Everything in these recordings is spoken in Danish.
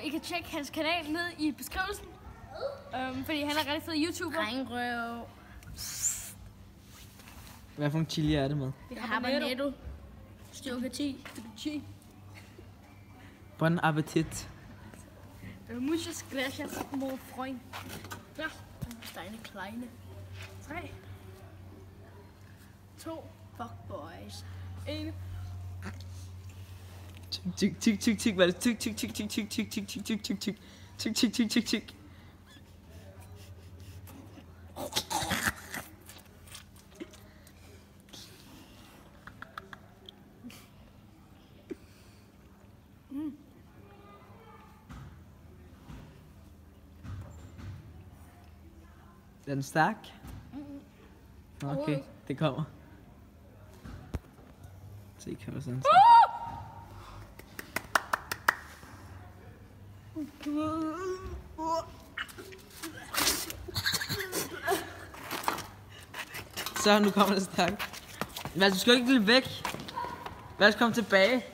I kan tjekke hans kanal ned i beskrivelsen. Fordi han er rigtig fed YouTuber. Drengrøv. Hvad for en chili er det med? Vi har habanero. Styrke 10. Bon appetit. Muchas gracias, mon freund. Ja. Steine Kleine. 3, 2, Fuck boys. 1. Tyk, hvad er det? Tyk. Er den stærk? Okay, det kommer. Se, kan du sådan. Så nu kommer det stærkt. Men du skal ikke blive væk. Lad os komme tilbage.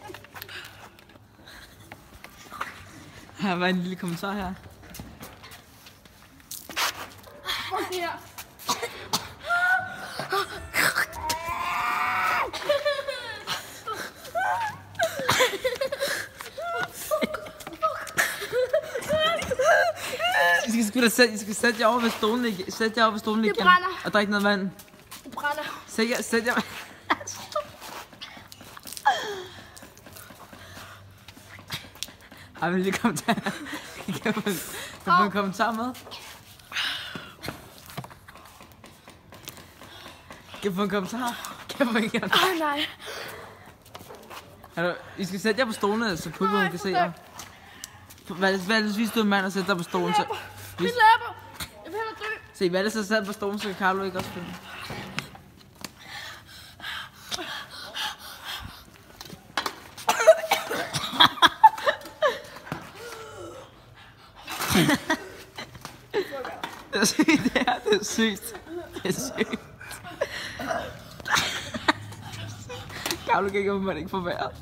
Her var en lille kommentar her. Fuck det her. I skal sætte jer over ved stolen igen. Sæt jer over ved stolen igen. Og drik noget vand. Det brænder. Sæt jer. Har vi lige kommentar? Kan få en kommentar med? Kan jeg få en kommentar? Nej. I skal sætte jer på stolene, så publikum kan se jer. Hvad er det, hvis du er en mand og sætter dig på stolen? Min læber. Jeg vil hellere dø. Se, hvad er det så sat på stolen, så kan Carlo ikke også finde? Det er sygt, det er sygt. Carlo kan ikke, man ikke få vejret.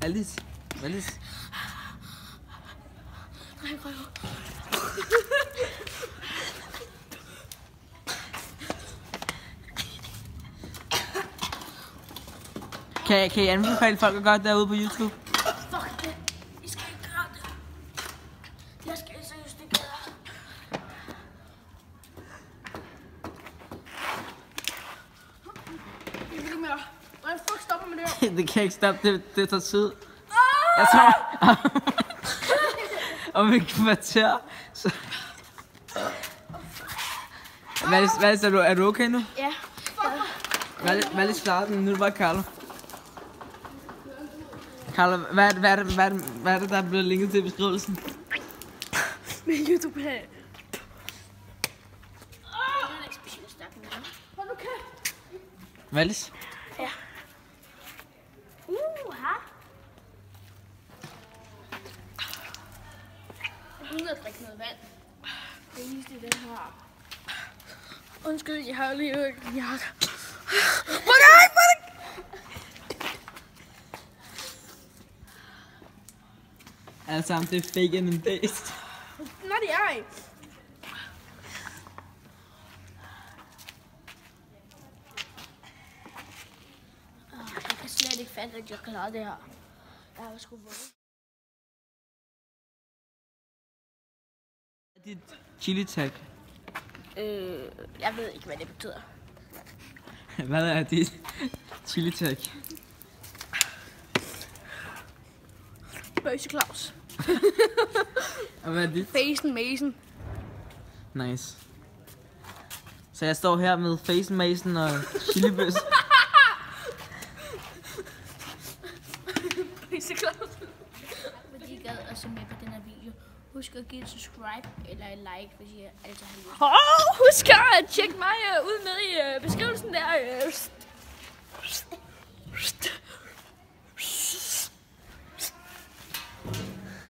Alice. Kan I anbefale folk at gøre det derude på YouTube? Fuck det. I skal ikke gøre det. Jeg skal seriøst ikke gøre det. Jeg vil ikke mere. Nej, fuck, stopper med det her. Det kan ikke stoppe, det tager tid. Jeg tror, om et kvarter, så... Hvad er du? Er du okay nu? Ja. Hvad er det starten? Nu er det bare Carlo. Carlo, hvad er det, der er blevet linket til i beskrivelsen? Min YouTube-kanal. Det er ikke specielt stærkt mere. Hold nu kæft. Valis? Ja. Jeg vil drikke noget vand. Det eneste i den her. Undskyld, jeg har lige hørt en hjerte. Alle sammen, det er fake and based. Nå, det er ikke. Jeg kan slet ikke fatte, at jeg klarer det her. Jeg har sgu vundet. Dit chili tag. Jeg ved ikke, hvad det betyder. Hvad er dit chili tag? Bøse Claus. Og hvad er dit? Facen Mason. Nice. Så jeg står her med Facen Mason og chilibøs. Bøse Claus. Fordi I gad at se med på den her video. Husk at give et subscribe eller et like, hvis I altid har lyst. Husk at tjekke mig ud med i beskrivelsen der.